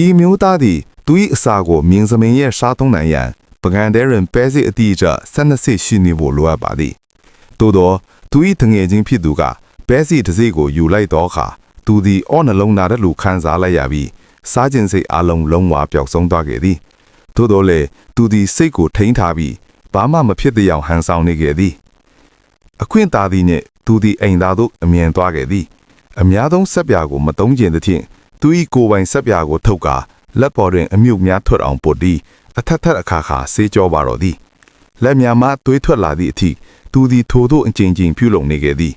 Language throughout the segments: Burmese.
ဤမျိုးသားသည်သူ၏အစာကိုမြင်းသမင်ရဲ့စားသုံးနိုင်ရန်ပကံတဲရင်ပဲစစ်အတိအကျ12စစ်ရှိနေဖို့လိုအပ်ပါသည်သို့သောသူ၏တငယ်ချင်းဖြစ်သူကပဲစစ်တစ်စိကိုယူလိုက်တော့အခါသူသည်အော်နှလုံးသားတဲ့လူခံစားလိုက်ရပြီးစားခြင်းစိတ်အလုံးလုံးဝပျောက်ဆုံးသွားခဲ့သည်သို့တော်လည်းသူသည်စိတ်ကိုထိန်းထားပြီးဘာမှမဖြစ်တဲ့အောင်ဟန်ဆောင်နေခဲ့သည်အခွင့်သားသည်နှင့်သူသည်အိမ်သားသို့အမြင်သွားခဲ့သည်အများဆုံးဆက်ပြာကိုမတုံးကျင်သဖြင့်သူ၏ကိုယ်ပိုင်ဆက်ပြာကိုထုတ်ကာလက်ပေါ်တွင်အမြုပ်များထွက်အောင်ပုတ်သည်အထက်ထက်အခါခါဆေးကြောပါတော့သည်လက်များမှသွေးထွက်လာသည့်အထိသူသည်ထိုသို့အကျဉ်းချင်းပြုလုပ်နေခဲ့သည်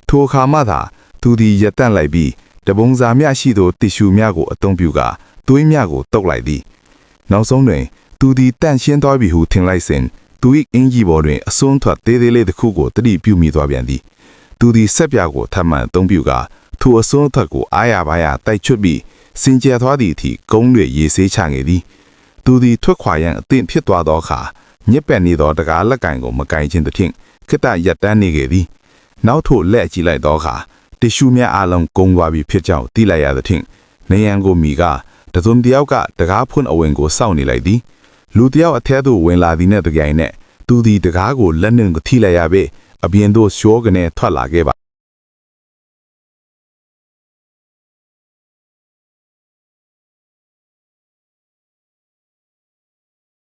ထိုအခါမှသာသူသည်ရက်တန့်လိုက်ပြီးတပုံစာမြရှိသောတစ်ရှူများကိုအသုံးပြုကာသွေးများကိုတုပ်လိုက်သည်နောက်ဆုံးတွင်သူသည်တန့်ရှင်းသွားပြီဟုထင်လိုက်စဉ်သူ၏အင်ကြီးပေါ်တွင်အစွန်းထွက်သေးသေးလေးတစ်ခုကိုတတိပြုမိသွားပြန်သည်သူသည်ဆက်ပြာကိုထပ်မံအသုံးပြုကာထိုအစွန်းထွက်ကိုအားရပါးရတိုက်ချွတ်ပြီးစင်ကြယ်သွားသည့်အထိကုန်းတွေရေဆေးချငယ်သည်သူသည်ထွက်ခွာရန်အသင့်ဖြစ်သွားသောအခါညစ်ပက်နေသောတကားလက်ကင်ကိုမကင်ခြင်းသဖြင့်ခိတ္တရက်တန်းနေခဲ့သည်နောက်ထို့လက်ကြည့်လိုက်သောအခါတစ်ရှူများအလုံးကုန်းသွားပြီးဖြစ်ကြောင်းသိလိုက်ရသဖြင့်နေရန်ကိုမိကတစုံတယောက်ကတကားဖွင့်အဝင်ကိုစောင့်နေလိုက်သည်လူတယောက်အထဲသို့ဝင်လာသည်နှင့်တပြိုင်နက်သူသည်တကားကိုလက်နှင့်ထိလိုက်ရပေအပြင်သို့ရှိုးကနေထွက်လာခဲ့ပါ